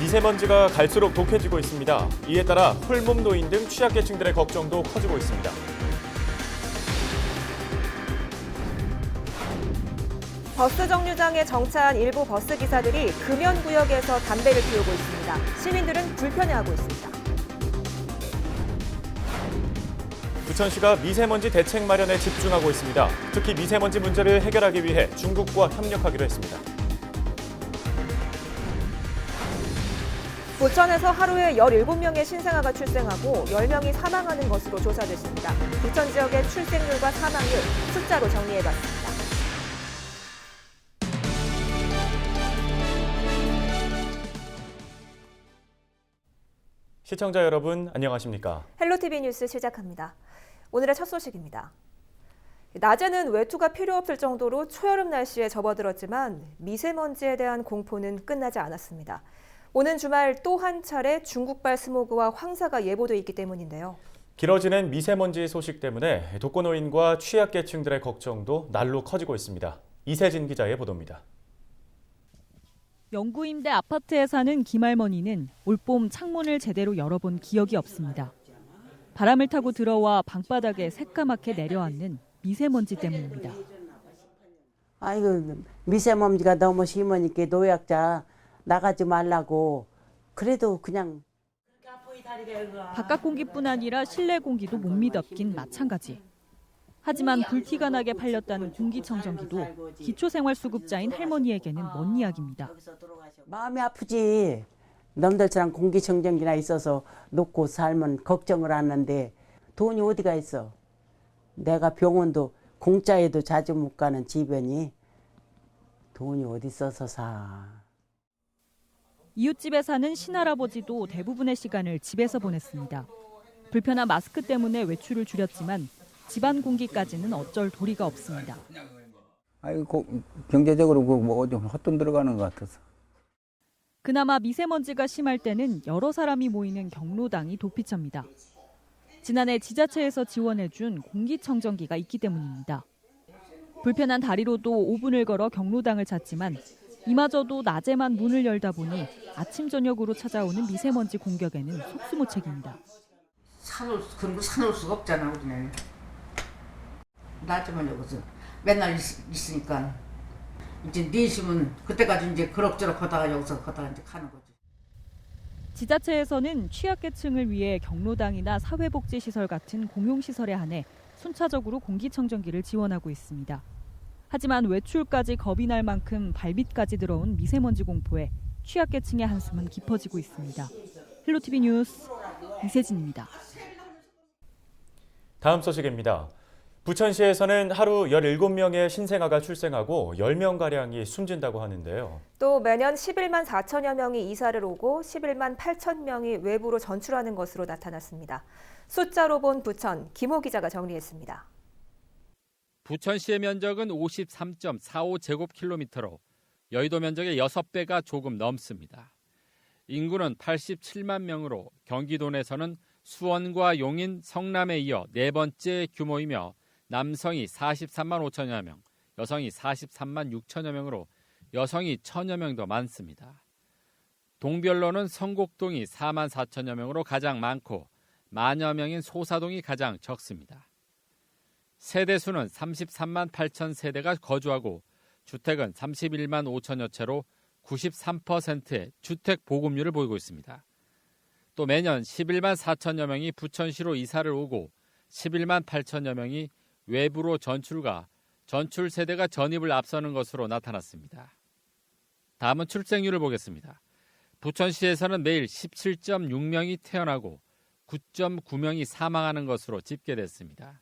미세먼지가 갈수록 독해지고 있습니다. 이에 따라 홀몸 노인 등 취약계층들의 걱정도 커지고 있습니다. 버스 정류장에 정차한 일부 버스 기사들이 금연구역에서 담배를 피우고 있습니다. 시민들은 불편해하고 있습니다. 부천시가 미세먼지 대책 마련에 집중하고 있습니다. 특히 미세먼지 문제를 해결하기 위해 중국과 협력하기로 했습니다. 부천에서 하루에 17명의 신생아가 출생하고 10명이 사망하는 것으로 조사됐습니다. 부천 지역의 출생률과 사망률 숫자로 정리해봤습니다. 시청자 여러분, 안녕하십니까? 헬로티비 뉴스 시작합니다. 오늘의 첫 소식입니다. 낮에는 외투가 필요 없을 정도로 초여름 날씨에 접어들었지만 미세먼지에 대한 공포는 끝나지 않았습니다. 오는 주말 또 한 차례 중국발 스모그와 황사가 예보돼 있기 때문인데요. 길어지는 미세먼지 소식 때문에 독거노인과 취약계층들의 걱정도 날로 커지고 있습니다. 이세진 기자의 보도입니다. 영구임대 아파트에 사는 김할머니는 올봄 창문을 제대로 열어본 기억이 없습니다. 바람을 타고 들어와 방바닥에 새까맣게 내려앉는 미세먼지 때문입니다. 아이고, 미세먼지가 너무 심으니까 노약자 나가지 말라고. 그래도 그냥 바깥 공기뿐 아니라 실내 공기도 못 미덥긴 마찬가지. 하지만 불티가 나게 팔렸다는 공기청정기도 기초생활수급자인 할머니에게는 먼 이야기입니다. 마음이 아프지. 남들처럼 공기청정기나 있어서 놓고 살면 걱정을 하는데 돈이 어디가 있어. 내가 병원도 공짜에도 자주 못 가는 지변이 돈이 어디 있어서 사. 이웃집에 사는 신할아버지도 대부분의 시간을 집에서 보냈습니다. 불편한 마스크 때문에 외출을 줄였지만 집안 공기까지는 어쩔 도리가 없습니다. 아이고, 경제적으로 뭐 좀 헛돈 들어가는 것 같아서. 그나마 미세먼지가 심할 때는 여러 사람이 모이는 경로당이 도피처입니다. 지난해 지자체에서 지원해준 공기청정기가 있기 때문입니다. 불편한 다리로도 5분을 걸어 경로당을 찾지만 이마저도 낮에만 문을 열다 보니 아침 저녁으로 찾아오는 미세먼지 공격에는 속수무책입니다. 그런 거 사놓을 수가 없잖아, 우리는. 낮에만 여기서 맨날 있으니까 이제 4시면 그때까지 이제 그럭저럭 하다가 여기서 하다가 이제 가는 거지. 지자체에서는 취약계층을 위해 경로당이나 사회복지시설 같은 공용시설에 한해 순차적으로 공기청정기를 지원하고 있습니다. 하지만 외출까지 겁이 날 만큼 발밑까지 들어온 미세먼지 공포에 취약계층의 한숨은 깊어지고 있습니다. 헬로티비 뉴스 이세진입니다. 다음 소식입니다. 부천시에서는 하루 17명의 신생아가 출생하고 10명가량이 숨진다고 하는데요. 또 매년 11만 4천여 명이 이사를 오고 11만 8천 명이 외부로 전출하는 것으로 나타났습니다. 숫자로 본 부천, 김호 기자가 정리했습니다. 부천시의 면적은 53.45제곱킬로미터로 여의도 면적의 6배가 조금 넘습니다. 인구는 87만 명으로 경기도 내에서는 수원과 용인, 성남에 이어 네 번째 규모이며 남성이 43만 5천여 명, 여성이 43만 6천여 명으로 여성이 1,000여 명 더 많습니다. 동별로는 성곡동이 4만 4천여 명으로 가장 많고 만여 명인 소사동이 가장 적습니다. 세대수는 33만 8천 세대가 거주하고 주택은 31만 5천여 채로 93%의 주택 보급률을 보이고 있습니다. 또 매년 11만 4천여 명이 부천시로 이사를 오고 11만 8천여 명이 외부로 전출가, 전출 세대가 전입을 앞서는 것으로 나타났습니다. 다음은 출생률을 보겠습니다. 부천시에서는 매일 17.6명이 태어나고 9.9명이 사망하는 것으로 집계됐습니다.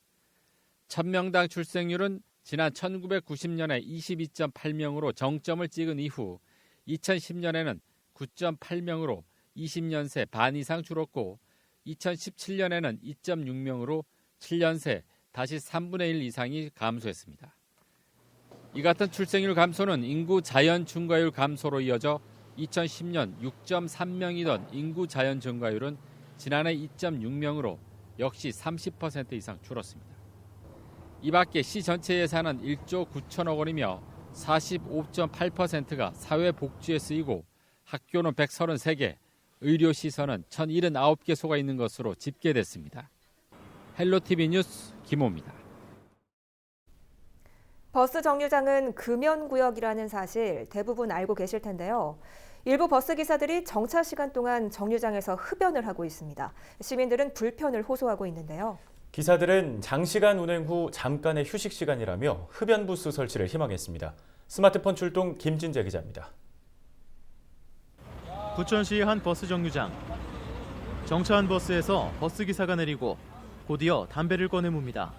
1000명당 출생률은 지난 1990년에 22.8명으로 정점을 찍은 이후 2010년에는 9.8명으로 20년 새 반 이상 줄었고 2017년에는 2.6명으로 7년 새 다시 3분의 1 이상이 감소했습니다. 이 같은 출생률 감소는 인구 자연 증가율 감소로 이어져 2010년 6.3명이던 인구 자연 증가율은 지난해 2.6명으로 역시 30% 이상 줄었습니다. 이 밖에 시 전체 예산은 1조 9천억 원이며 45.8%가 사회복지에 쓰이고 학교는 133개, 의료시설은 1079개소가 있는 것으로 집계됐습니다. 헬로티비 뉴스 김호입니다. 버스 정류장은 금연구역이라는 사실 대부분 알고 계실 텐데요. 일부 버스 기사들이 정차 시간 동안 정류장에서 흡연을 하고 있습니다. 시민들은 불편을 호소하고 있는데요. 기사들은 장시간 운행 후 잠깐의 휴식 시간이라며 흡연 부스 설치를 희망했습니다. 스마트폰 출동 김진재 기자입니다. 부천시 한 버스 정류장. 정차한 버스에서 버스 기사가 내리고 곧이어 담배를 꺼내뭅니다.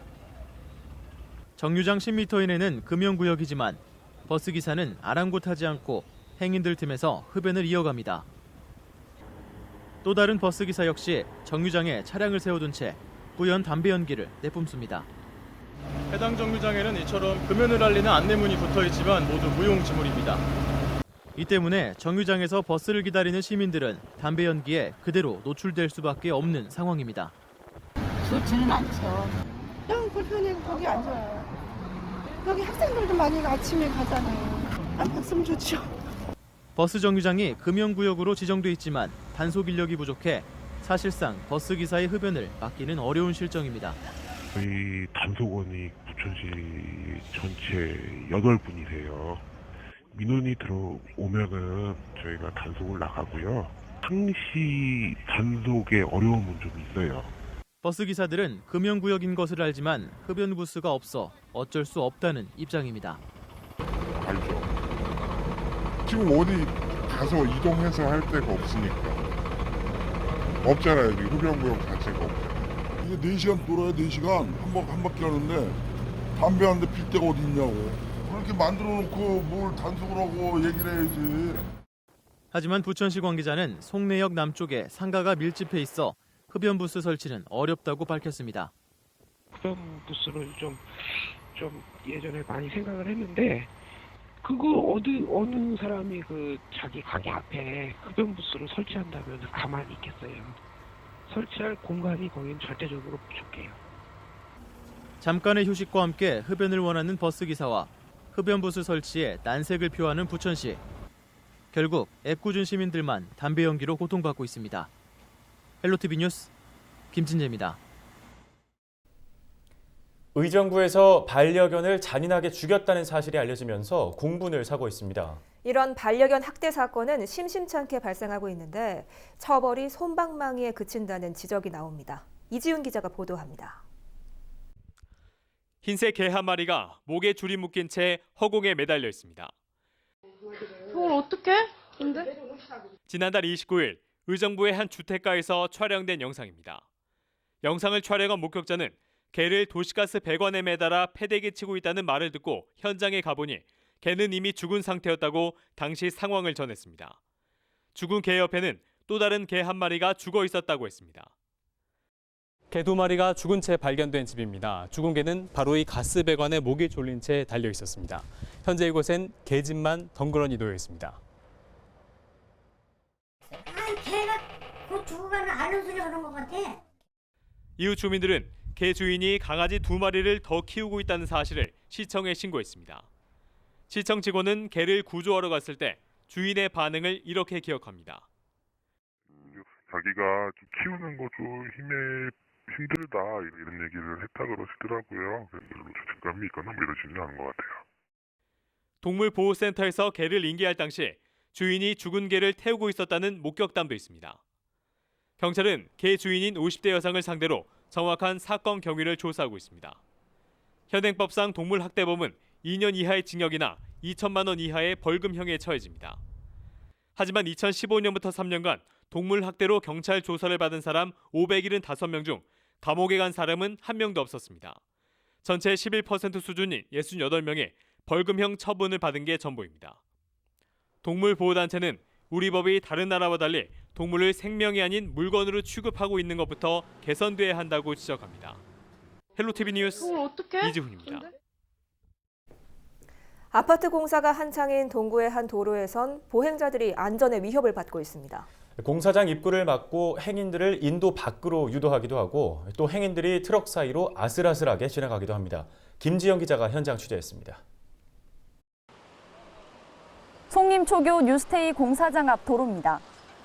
정류장 10m 이내는 금연구역이지만 버스 기사는 아랑곳하지 않고 행인들 틈에서 흡연을 이어갑니다. 또 다른 버스 기사 역시 정류장에 차량을 세워둔 채 뿌연 담배 연기를 내뿜습니다. 해당 정류장에는 이처럼 금연을 알리는 안내문이 붙어 있지만 모두 무용지물입니다. 이 때문에 정류장에서 버스를 기다리는 시민들은 담배 연기에 그대로 노출될 수밖에 없는 상황입니다. 좋지는 않죠. 그냥 불편해고 거기 앉아요. 여기 학생들도 많이 아침에 가잖아요. 안 갔으면 좋죠. 버스 정류장이 금연구역으로 지정돼 있지만 단속 인력이 부족해 사실상 버스 기사의 흡연을 막기는 어려운 실정입니다. 저희 단속원이 부천시 전체 8분이세요. 민원이 들어오면은 저희가 단속을 나가고요. 상시 단속에 어려움은 좀 있어요. 버스 기사들은 금연구역인 것을 알지만 흡연 부스가 없어 어쩔 수 없다는 입장입니다. 알죠. 지금 어디 가서 이동해서 할 데가 없으니까. 없잖아요. 지금 흡연구역 자체가 없잖아요. 이게 4시간 돌아야 4시간 한 바퀴 하는데 담배 한 대 필 데가 어디 있냐고. 그렇게 만들어 놓고 뭘 단속을 하고 얘기를 해야지. 하지만 부천시 관계자는 송내역 남쪽에 상가가 밀집해 있어 흡연 부스 설치는 어렵다고 밝혔습니다. 흡연 부스를 좀 예전에 많이 생각을 했는데 그거 어느 사람이 그 자기 가게 앞에 흡연 부스를 설치한다면 가만히 있겠어요. 설치할 공간이 거긴 절대적으로 부족해요. 잠깐의 휴식과 함께 흡연을 원하는 버스 기사와 흡연 부스 설치에 난색을 표하는 부천시. 결국 애꿎은 시민들만 담배 연기로 고통받고 있습니다. 헬로티비 뉴스 김진재입니다. 의정부에서 반려견을 잔인하게 죽였다는 사실이 알려지면서 공분을 사고 있습니다. 이런 반려견 학대 사건은 심심찮게 발생하고 있는데 처벌이 솜방망이에 그친다는 지적이 나옵니다. 이지훈 기자가 보도합니다. 흰색 개 한 마리가 목에 줄이 묶인 채 허공에 매달려 있습니다. 그걸 어떡해? 근데? 지난달 29일 의정부의 한 주택가에서 촬영된 영상입니다. 영상을 촬영한 목격자는 개를 도시가스 배관에 매달아 패대기 치고 있다는 말을 듣고 현장에 가보니 개는 이미 죽은 상태였다고 당시 상황을 전했습니다. 죽은 개 옆에는 또 다른 개 한 마리가 죽어 있었다고 했습니다. 개 2마리가 죽은 채 발견된 집입니다. 죽은 개는 바로 이 가스 배관에 목이 졸린 채 달려 있었습니다. 현재 이곳엔 개집만 덩그러니 놓여 있습니다. 개가 그 죽어가는 앓는 소리가 그런 것 같아. 이웃 주민들은 개 주인이 강아지 2마리를 더 키우고 있다는 사실을 시청에 신고했습니다. 시청 직원은 개를 구조하러 갔을 때 주인의 반응을 이렇게 기억합니다. 자기가 키우는 거 좀 힘들다 이런 얘기를 했다 그러시더라고요. 별로 죄책감이 있거나 이러지는 않은 것 같아요. 동물보호센터에서 개를 인계할 당시 주인이 죽은 개를 태우고 있었다는 목격담도 있습니다. 경찰은 개 주인인 50대 여성을 상대로 정확한 사건 경위를 조사하고 있습니다. 현행법상 동물학대범은 2년 이하의 징역이나 2천만 원 이하의 벌금형에 처해집니다. 하지만 2015년부터 3년간 동물학대로 경찰 조사를 받은 사람 575명 중 감옥에 간 사람은 한 명도 없었습니다. 전체 11% 수준인 68명의 벌금형 처분을 받은 게 전부입니다. 동물보호단체는 우리 법이 다른 나라와 달리 동물을 생명이 아닌 물건으로 취급하고 있는 것부터 개선돼야 한다고 지적합니다. 헬로티비 뉴스 이지훈입니다. 아파트 공사가 한창인 동구의 한 도로에선 보행자들이 안전에 위협을 받고 있습니다. 공사장 입구를 막고 행인들을 인도 밖으로 유도하기도 하고 또 행인들이 트럭 사이로 아슬아슬하게 지나가기도 합니다. 김지영 기자가 현장 취재했습니다. 송림초교 뉴스테이 공사장 앞 도로입니다.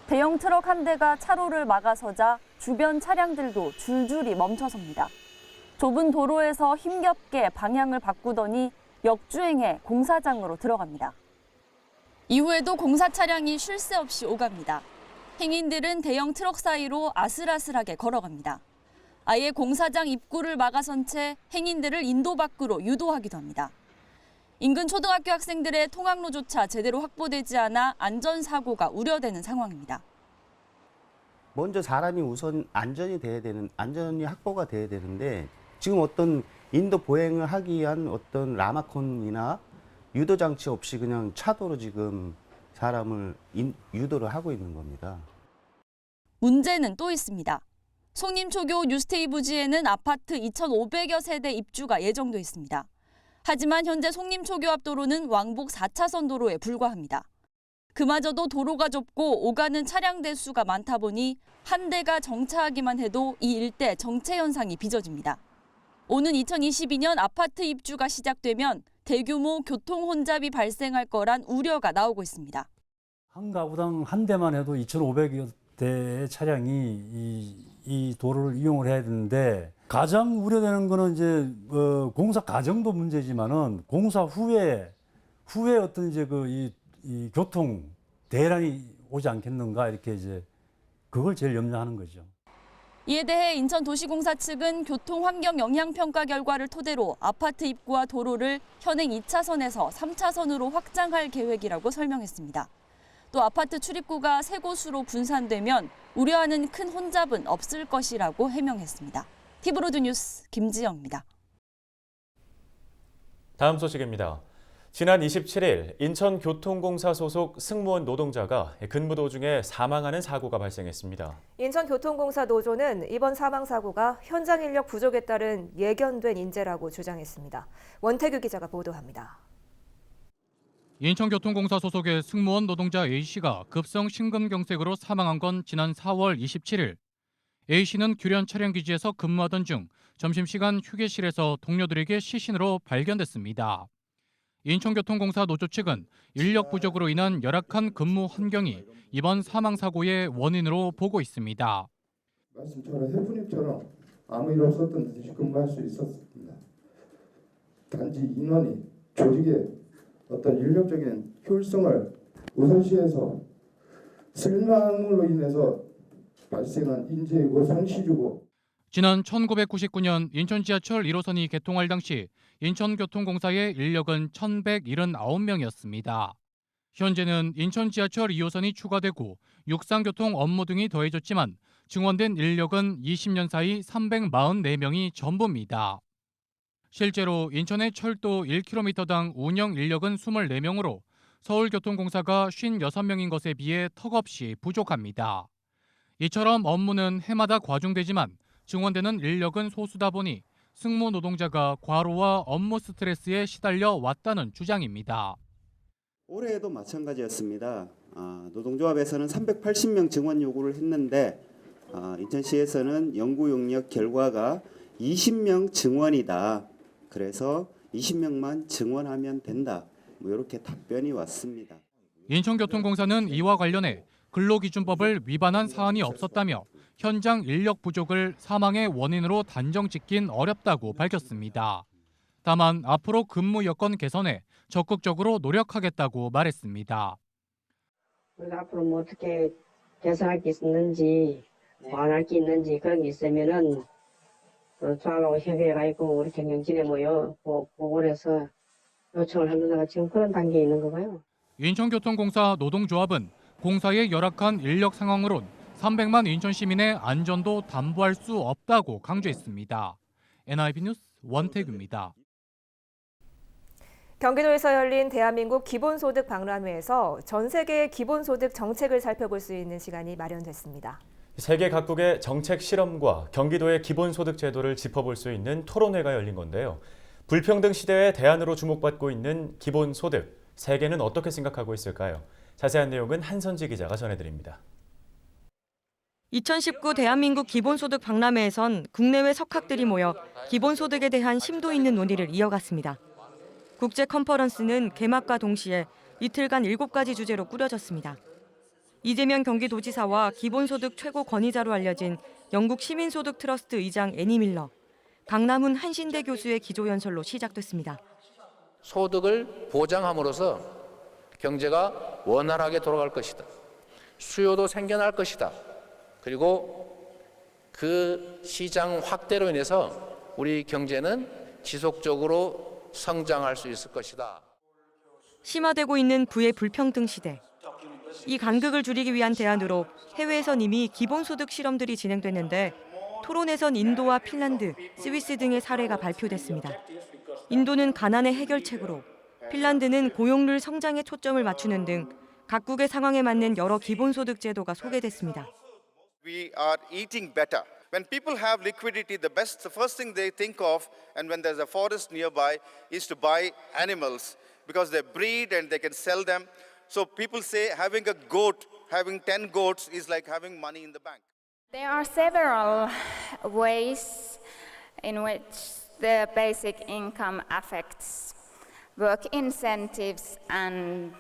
대형 트럭 한 대가 차로를 막아서자 주변 차량들도 줄줄이 멈춰섭니다. 좁은 도로에서 힘겹게 방향을 바꾸더니 역주행해 공사장으로 들어갑니다. 이후에도 공사 차량이 쉴 새 없이 오갑니다. 행인들은 대형 트럭 사이로 아슬아슬하게 걸어갑니다. 아예 공사장 입구를 막아선 채 행인들을 인도 밖으로 유도하기도 합니다. 인근 초등학교 학생들의 통학로조차 제대로 확보되지 않아 안전사고가 우려되는 상황입니다. 먼저 사람이 우선 안전이 확보가 돼야 되는데 지금 어떤 인도 보행을 하기 위한 어떤 라마콘이나 유도 장치 없이 그냥 차도로 지금 사람을 유도를 하고 있는 겁니다. 문제는 또 있습니다. 송림초교 뉴스테이 부지에는 아파트 2,500여 세대 입주가 예정돼 있습니다. 하지만 현재 송림초교 앞 도로는 왕복 4차선 도로에 불과합니다. 그마저도 도로가 좁고 오가는 차량 대수가 많다 보니 한 대가 정차하기만 해도 이 일대 정체 현상이 빚어집니다. 오는 2022년 아파트 입주가 시작되면 대규모 교통 혼잡이 발생할 거란 우려가 나오고 있습니다. 한 가구당 한 대만 해도 2,500여 대의 차량이 이 도로를 이용을 해야 되는데 가장 우려되는 거는 이제 공사 과정도 문제지만은 공사 후에 어떤 이제 이 교통 대란이 오지 않겠는가 이렇게 이제 그걸 제일 염려하는 거죠. 이에 대해 인천도시공사 측은 교통환경 영향평가 결과를 토대로 아파트 입구와 도로를 현행 2차선에서 3차선으로 확장할 계획이라고 설명했습니다. 또 아파트 출입구가 세 곳으로 분산되면 우려하는 큰 혼잡은 없을 것이라고 해명했습니다. 티브로드 뉴스 김지영입니다. 다음 소식입니다. 지난 27일 인천교통공사 소속 승무원 노동자가 근무 도중에 사망하는 사고가 발생했습니다. 인천교통공사 노조는 이번 사망 사고가 현장 인력 부족에 따른 예견된 인재라고 주장했습니다. 원태규 기자가 보도합니다. 인천교통공사 소속의 승무원 노동자 A씨가 급성 심근경색으로 사망한 건 지난 4월 27일. A씨는 규련 촬영기지에서 근무하던 중 점심시간 휴게실에서 동료들에게 시신으로 발견됐습니다. 인천교통공사 노조 측은 인력 부족으로 인한 열악한 근무 환경이 이번 사망 사고의 원인으로 보고 있습니다. 말씀처럼 해프닝처럼 아무 일 없었던 듯이 근무할 수 있었습니다. 단지 인원이 조직의 어떤 인력적인 효율성을 우선시해서 실망으로 인해서 발생한 인재이고 손실이고. 지난 1999년 인천 지하철 1호선이 개통할 당시 인천교통공사의 인력은 1,179명이었습니다. 현재는 인천 지하철 2호선이 추가되고 육상교통 업무 등이 더해졌지만 증원된 인력은 20년 사이 344명이 전부입니다. 실제로 인천의 철도 1km당 운영 인력은 24명으로 서울교통공사가 56명인 것에 비해 턱없이 부족합니다. 이처럼 업무는 해마다 과중되지만 증원되는 인력은 소수다 보니 승무 노동자가 과로와 업무 스트레스에 시달려 왔다는 주장입니다. 올해에도 마찬가지였습니다. 노동조합에서는 380명 증원 요구를 했는데 인천시에서는 연구 용역 결과가 20명 증원이다. 그래서 20명만 증원하면 된다. 이렇게 답변이 왔습니다. 인천교통공사는 이와 관련해 근로기준법을 위반한 사안이 없었다며 현장 인력 부족을 사망의 원인으로 단정 짓긴 어렵다고 밝혔습니다. 다만 앞으로 근무 여건 개선에 적극적으로 노력하겠다고 말했습니다. 우리가 앞으로 뭐 어떻게 개선할 게 있는지, 보완할 게 있는지 그런 게 있으면은 조합하고 협의회가 있고 우리 경영진에 모여 보고를 해서 요청을 하면서 지금 그런 단계에 있는 거고요. 인천교통공사 노동조합은 공사의 열악한 인력 상황으론 300만 인천 시민의 안전도 담보할 수 없다고 강조했습니다. NIB 뉴스 원태규입니다. 경기도에서 열린 대한민국 기본소득 박람회에서 전 세계의 기본소득 정책을 살펴볼 수 있는 시간이 마련됐습니다. 세계 각국의 정책 실험과 경기도의 기본소득 제도를 짚어볼 수 있는 토론회가 열린 건데요. 불평등 시대의 대안으로 주목받고 있는 기본소득, 세계는 어떻게 생각하고 있을까요? 자세한 내용은 한선지 기자가 전해드립니다. 2019 대한민국 기본소득 박람회에선 국내외 석학들이 모여 기본소득에 대한 심도 있는 논의를 이어갔습니다. 국제 컨퍼런스는 개막과 동시에 이틀간 7가지 주제로 꾸려졌습니다. 이재명 경기도지사와 기본소득 최고 권위자로 알려진 영국 시민소득 트러스트 의장 애니 밀러, 강남훈 한신대 교수의 기조연설로 시작됐습니다. 소득을 보장함으로써 경제가 원활하게 돌아갈 것이다. 수요도 생겨날 것이다. 그리고 그 시장 확대로 인해서 우리 경제는 지속적으로 성장할 수 있을 것이다. 심화되고 있는 부의 불평등 시대. 이 간극을 줄이기 위한 대안으로 해외에선 이미 기본소득 실험들이 진행됐는데 토론에선 인도와 핀란드, 스위스 등의 사례가 발표됐습니다. 인도는 가난의 해결책으로, 핀란드는 고용률 성장에 초점을 맞추는 등 각국의 상황에 맞는 여러 기본소득 제도가 소개됐습니다. We are eating better. When people have liquidity, the first thing they think of, and when there's a forest nearby, is to buy animals because they breed and they can sell them. So people say having a goat, having 10 goats is like having money in the bank. There are several ways in which the basic income affects work incentives and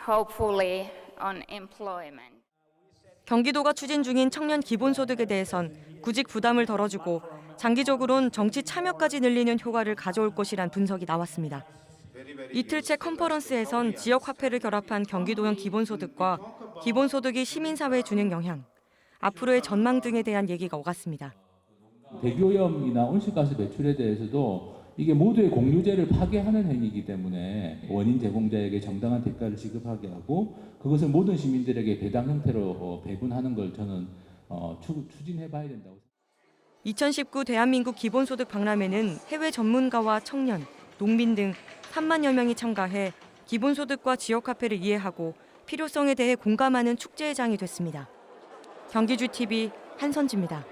hopefully on employment. 경기도가 추진 중인 청년 기본소득에 대해선 구직 부담을 덜어주고 장기적으로는 정치 참여까지 늘리는 효과를 가져올 것이란 분석이 나왔습니다. 이틀째 컨퍼런스에선 지역 화폐를 결합한 경기도형 기본소득과 기본소득이 시민사회에 주는 영향, 앞으로의 전망 등에 대한 얘기가 오갔습니다. 대기오염이나 온실가스 배출에 대해서도 이게 모두의 공유제를 파괴하는 행위이기 때문에 원인 제공자에게 정당한 대가를 지급하게 하고 그것을 모든 시민들에게 배당 형태로 배분하는 걸 저는 추진해 봐야 된다고 생각합니다. 2019 대한민국 기본소득 박람회는 해외 전문가와 청년, 농민 등 3만여 명이 참가해 기본소득과 지역화폐를 이해하고 필요성에 대해 공감하는 축제의 장이 됐습니다. 경기주TV 한선지입니다.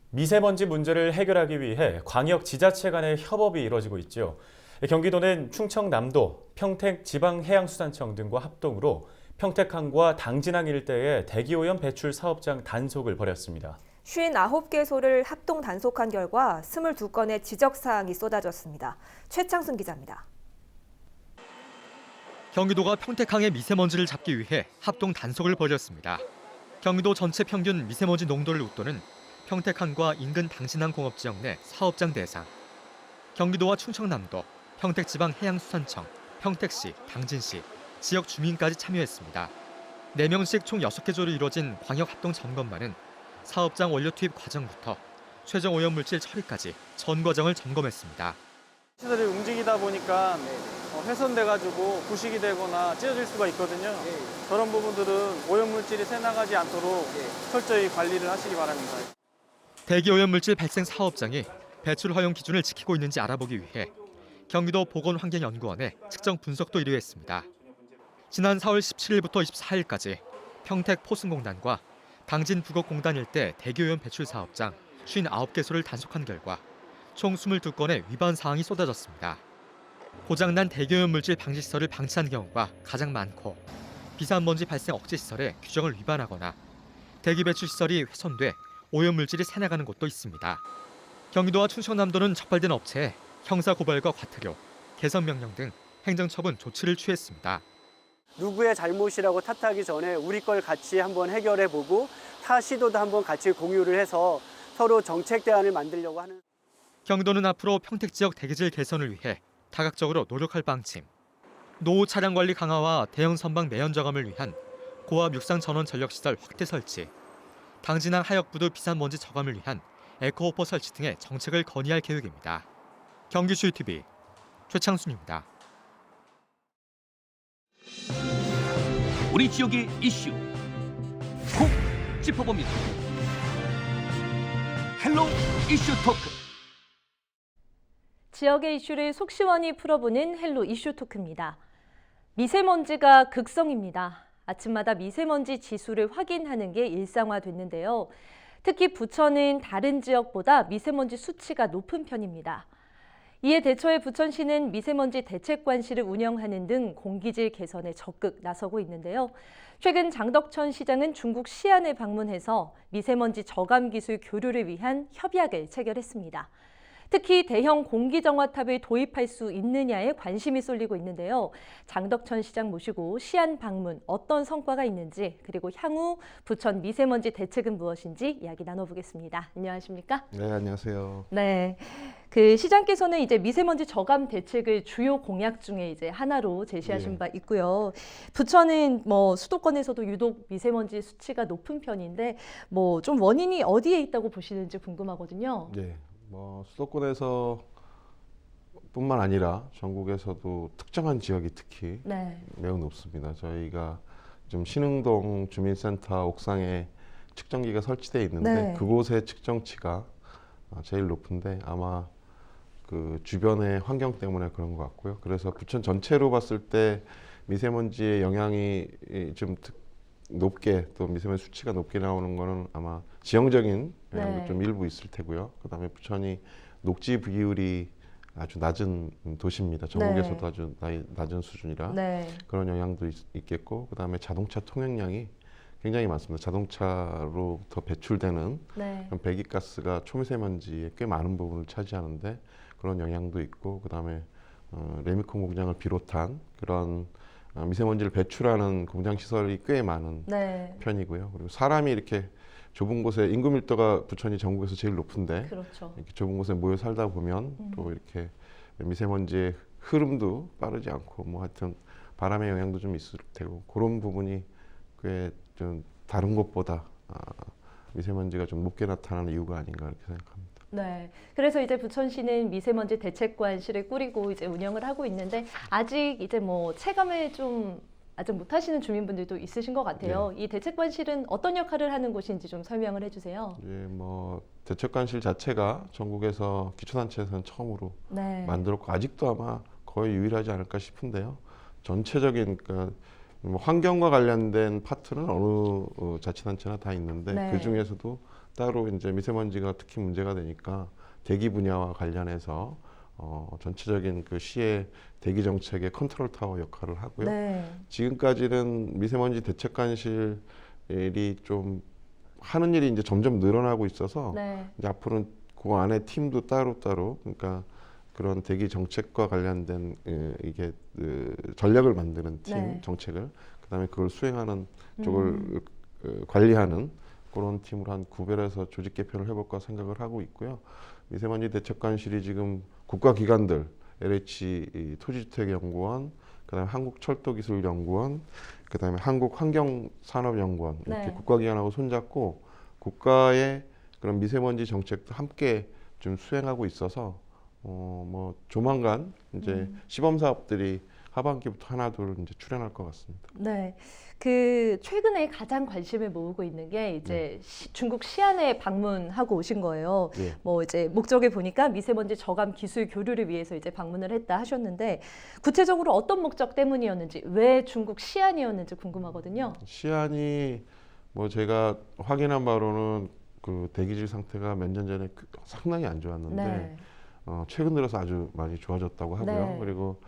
미세먼지 문제를 해결하기 위해 광역 지자체 간의 협업이 이뤄지고 있죠. 경기도는 충청남도, 평택지방해양수산청 등과 합동으로 평택항과 당진항 일대에 대기오염 배출 사업장 단속을 벌였습니다. 59개소를 합동 단속한 결과 22건의 지적사항이 쏟아졌습니다. 최창순 기자입니다. 경기도가 평택항의 미세먼지를 잡기 위해 합동 단속을 벌였습니다. 경기도 전체 평균 미세먼지 농도를 웃도는 평택항과 인근 당진항 공업지역 내 사업장 대상. 경기도와 충청남도, 평택지방해양수산청, 평택시, 당진시, 지역 주민까지 참여했습니다. 4명씩 총 6개조로 이루어진 광역 합동 점검반은 사업장 원료 투입 과정부터 최종 오염물질 처리까지 전 과정을 점검했습니다. 시설이 움직이다 보니까 훼손돼가지고 부식이 되거나 찢어질 수가 있거든요. 그런 부분들은 오염물질이 새나가지 않도록 철저히 관리를 하시기 바랍니다. 대기오염물질 발생 사업장이 배출 허용 기준을 지키고 있는지 알아보기 위해 경기도 보건환경연구원에 측정 분석도 의뢰했습니다. 지난 4월 17일부터 24일까지 평택 포승공단과 당진 북업공단 일대 대기오염 배출 사업장 59개소를 단속한 결과 총 22건의 위반 사항이 쏟아졌습니다. 고장난 대기오염 물질 방지 시설을 방치한 경우가 가장 많고 비산먼지 발생 억제 시설의 규정을 위반하거나 대기 배출 시설이 훼손돼 오염 물질이 새나가는 곳도 있습니다. 경기도와 충청남도는 적발된 업체에 형사 고발과 과태료, 개선 명령 등 행정처분 조치를 취했습니다. 누구의 잘못이라고 탓하기 전에 우리 걸 같이 한번 해결해보고 타 시도도 한번 같이 공유를 해서 서로 정책 대안을 만들려고 하는. 경기도는 앞으로 평택 지역 대기질 개선을 위해 다각적으로 노력할 방침. 노후 차량 관리 강화와 대형 선박 매연 저감을 위한 고압 육상 전원 전력 시설 확대 설치, 당진항 하역부두 비산먼지 저감을 위한 에코호퍼 설치 등의 정책을 건의할 계획입니다. 경기주TV 최창순입니다. 우리 지역의 이슈 콕 짚어봅니다. 헬로 이슈 토크. 지역의 이슈를 속 시원히 풀어보는 헬로 이슈 토크입니다. 미세먼지가 극성입니다. 아침마다 미세먼지 지수를 확인하는 게 일상화됐는데요. 특히 부천은 다른 지역보다 미세먼지 수치가 높은 편입니다. 이에 대처해 부천시는 미세먼지 대책관실을 운영하는 등 공기질 개선에 적극 나서고 있는데요. 최근 장덕천 시장은 중국 시안을 방문해서 미세먼지 저감 기술 교류를 위한 협약을 체결했습니다. 특히 대형 공기정화탑을 도입할 수 있느냐에 관심이 쏠리고 있는데요. 장덕천 시장 모시고 시안 방문 어떤 성과가 있는지 그리고 향후 부천 미세먼지 대책은 무엇인지 이야기 나눠보겠습니다. 안녕하십니까? 네, 안녕하세요. 네. 그 시장께서는 이제 미세먼지 저감 대책을 주요 공약 중에 이제 하나로 제시하신 바 있고요. 부천은 뭐 수도권에서도 유독 미세먼지 수치가 높은 편인데 뭐 좀 원인이 어디에 있다고 보시는지 궁금하거든요. 네, 뭐 수도권에서 뿐만 아니라 전국에서도 특정한 지역이 특히 네. 매우 높습니다. 저희가 좀 신흥동 주민센터 옥상에 측정기가 설치되어 있는데 네. 그곳의 측정치가 제일 높은데 아마 그 주변의 환경 때문에 그런 것 같고요. 그래서 부천 전체로 봤을 때 미세먼지의 영향이 좀 높게 또 미세먼지 수치가 높게 나오는 거는 아마 지형적인 영향도 좀 일부 있을 테고요. 그다음에 부천이 녹지 비율이 아주 낮은 도시입니다. 전국에서도 네. 아주 낮은 수준이라 네. 그런 영향도 있겠고, 그다음에 자동차 통행량이 굉장히 많습니다. 자동차로부터 배출되는 네. 그런 배기가스가 초미세먼지의 꽤 많은 부분을 차지하는데 그런 영향도 있고, 그다음에 레미콘 공장을 비롯한 그런 미세먼지를 배출하는 공장 시설이 꽤 많은 네. 편이고요. 그리고 사람이 이렇게 좁은 곳에 인구 밀도가 부천이 전국에서 제일 높은데 그렇죠. 이렇게 좁은 곳에 모여 살다 보면 또 이렇게 미세먼지의 흐름도 빠르지 않고 뭐 하여튼 바람의 영향도 좀 있을 테고 그런 부분이 꽤 좀 다른 곳보다 미세먼지가 좀 높게 나타나는 이유가 아닌가 이렇게 생각합니다. 네. 그래서 이제 부천시는 미세먼지 대책관실을 꾸리고 이제 운영을 하고 있는데 아직 이제 뭐 체감을 좀 아직 못하시는 주민분들도 있으신 것 같아요. 이 대책관실은 어떤 역할을 하는 곳인지 좀 설명을 해주세요. 예, 뭐 대책관실 자체가 전국에서 기초단체에서는 처음으로 네. 만들었고 아직도 아마 거의 유일하지 않을까 싶은데요. 전체적인 그러니까 뭐 환경과 관련된 파트는 어느 자치단체나 다 있는데 네. 그 중에서도 따로 이제 미세먼지가 특히 문제가 되니까 대기 분야와 관련해서 전체적인 그 시의 대기 정책의 컨트롤 타워 역할을 하고요. 네. 지금까지는 미세먼지 대책관실이 좀 하는 일이 이제 점점 늘어나고 있어서 네. 이제 앞으로는 그 안에 팀도 따로 그러니까 그런 대기 정책과 관련된 이게 전략을 만드는 팀 네. 정책을 그다음에 그걸 수행하는 쪽을 관리하는 그런 팀으로 한 구별해서 조직 개편을 해볼까 생각을 하고 있고요. 미세먼지 대책관실이 지금 국가기관들 LH 토지주택연구원, 그다음에 한국철도기술연구원, 그다음에 한국환경산업연구원 이렇게 네. 국가기관하고 손잡고 국가의 그런 미세먼지 정책도 함께 좀 수행하고 있어서 뭐 조만간 이제 시범 사업들이 하반기부터 하나 둘 이제 출현할 것 같습니다. 네. 그 최근에 가장 관심을 모으고 있는 게 이제 중국 시안에 방문하고 오신 거예요. 예. 뭐 이제 목적에 보니까 미세먼지 저감 기술 교류를 위해서 이제 방문을 했다 하셨는데 구체적으로 어떤 목적 때문이었는지 왜 중국 시안이었는지 궁금하거든요. 시안이 뭐 제가 확인한 바로는 그 대기질 상태가 몇 년 전에 상당히 안 좋았는데 네. 최근 들어서 아주 많이 좋아졌다고 하고요. 네. 그리고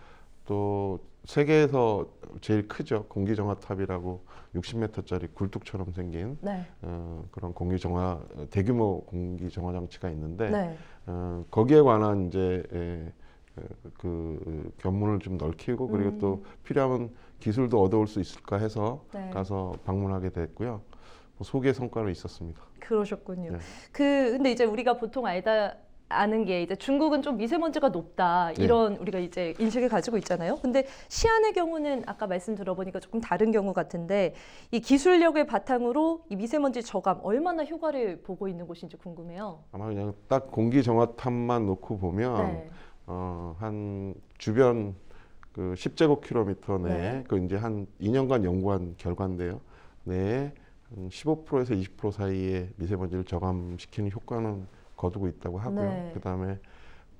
또 세계에서 제일 크죠. 공기정화탑이라고 60m짜리 굴뚝처럼 생긴 네. 그런 공기정화 대규모 공기정화 장치가 있는데 네. 거기에 관한 이제 그 견문을 좀 넓히고 그리고 또 필요하면 기술도 얻어올 수 있을까 해서 네. 가서 방문하게 됐고요. 뭐 소개 성과는 있었습니다. 그러셨군요. 네. 근데 이제 우리가 보통 아는 게 이제 중국은 좀 미세먼지가 높다 이런 우리가 이제 인식을 가지고 있잖아요. 근데 시안의 경우는 아까 말씀 들어보니까 조금 다른 경우 같은데 이 기술력을 바탕으로 이 미세먼지 저감 얼마나 효과를 보고 있는 곳인지 궁금해요. 아마 그냥 딱 공기정화탑만 놓고 보면 네. 한 주변 그 10제곱킬로미터 내에 네. 그 이제 한 2년간 연구한 결과인데요. 내에 15%에서 20% 사이의 미세먼지를 저감시키는 효과는 거두고 있다고 하고요. 네. 그다음에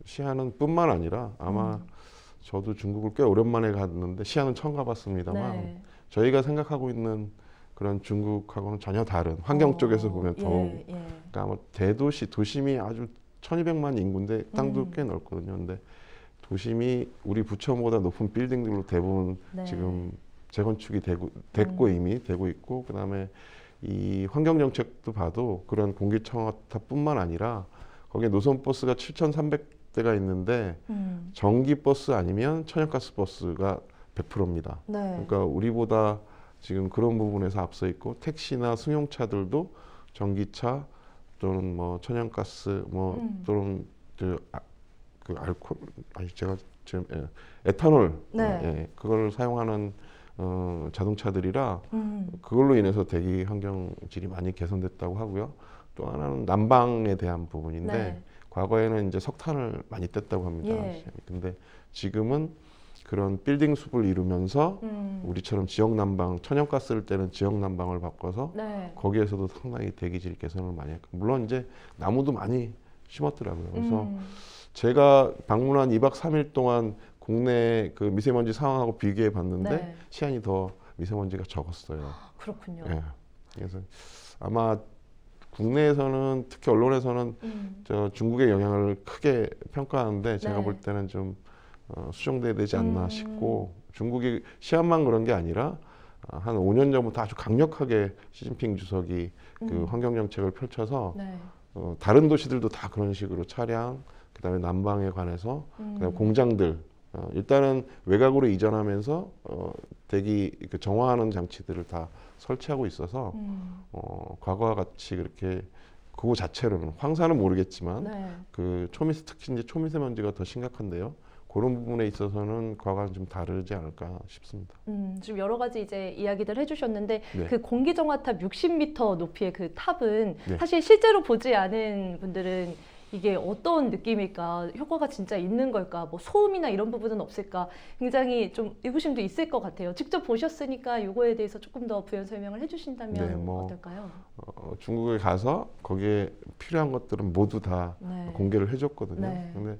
시안은 뿐만 아니라 아마 저도 중국을 꽤 오랜만에 갔는데 시안은 처음 가봤습니다만 네. 저희가 생각하고 있는 그런 중국하고는 전혀 다른 환경 쪽에서 보면 더욱 그러니까 뭐 대도시 도심이 아주 1200만 인구인데 땅도 꽤 넓거든요. 근데 도심이 우리 부천보다 높은 빌딩들로 대부분 네. 지금 재건축이 됐고 이미 되고 있고 그다음에 이 환경 정책도 봐도 그런 공기정화탑뿐만 아니라 거기에 노선 버스가 7,300대가 있는데 전기 버스 아니면 천연가스 버스가 100%입니다. 네. 그러니까 우리보다 지금 그런 부분에서 앞서 있고 택시나 승용차들도 전기차 또는 뭐 천연가스 뭐 또는 그 알코올 아니 제가 지금 에탄올 네. 예, 그걸 사용하는 자동차들이라 그걸로 인해서 대기 환경 질이 많이 개선됐다고 하고요. 또 하나는 난방에 대한 부분인데 네. 과거에는 이제 석탄을 많이 뗐다고 합니다. 예. 근데 지금은 그런 빌딩 숲을 이루면서 우리처럼 지역 난방, 천연가스를 떼는 지역 난방을 바꿔서 네. 거기에서도 상당히 대기질 개선을 많이 했고 물론 이제 나무도 많이 심었더라고요. 그래서 제가 방문한 2박 3일 동안 국내 그 미세먼지 상황하고 비교해 봤는데 네. 시안이 더 미세먼지가 적었어요. 그렇군요. 예. 그래서 아마 국내에서는 특히 언론에서는 저 중국의 영향을 크게 평가하는데 제가 네. 볼 때는 좀 수정돼야 되지 않나 싶고 중국이 시안만 그런 게 아니라 한 5년 전부터 아주 강력하게 시진핑 주석이 그 환경 정책을 펼쳐서 네. 다른 도시들도 다 그런 식으로 차량 그다음에 난방에 관해서 그다음에 공장들 일단은 외곽으로 이전하면서 대기 그 정화하는 장치들을 다 설치하고 있어서 과거와 같이 그렇게 그거 자체로는 황사는 모르겠지만 네. 그 특히 이제 초미세먼지가 더 심각한데요. 그런 부분에 있어서는 과거와는 좀 다르지 않을까 싶습니다. 지금 여러 가지 이제 이야기들 해주셨는데 네. 그 공기정화탑 60m 높이의 그 탑은 네. 사실 실제로 보지 않은 분들은 이게 어떤 느낌일까, 효과가 진짜 있는 걸까, 뭐 소음이나 이런 부분은 없을까, 굉장히 좀 의구심도 있을 것 같아요. 직접 보셨으니까 이거에 대해서 조금 더 부연 설명을 해주신다면 네, 뭐, 어떨까요? 중국에 가서 거기에 필요한 것들은 모두 다 네. 공개를 해줬거든요. 네. 근데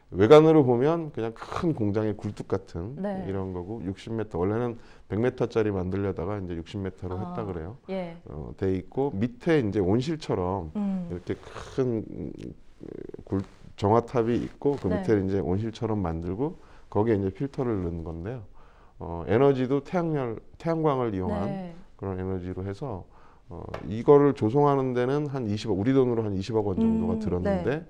외관으로 보면 그냥 큰 공장의 굴뚝 같은 네. 이런 거고 60m 원래는 100m짜리 만들려다가 이제 60m로 했다 그래요. 예. 돼 있고 밑에 이제 온실처럼 이렇게 큰 정화탑이 있고 그 네. 밑에 이제 온실처럼 만들고 거기에 이제 필터를 넣는 건데요. 에너지도 태양광을 이용한 네. 그런 에너지로 해서 이거를 조성하는 데는 한 20억 우리 돈으로 한 20억 원 정도가 들었는데. 네.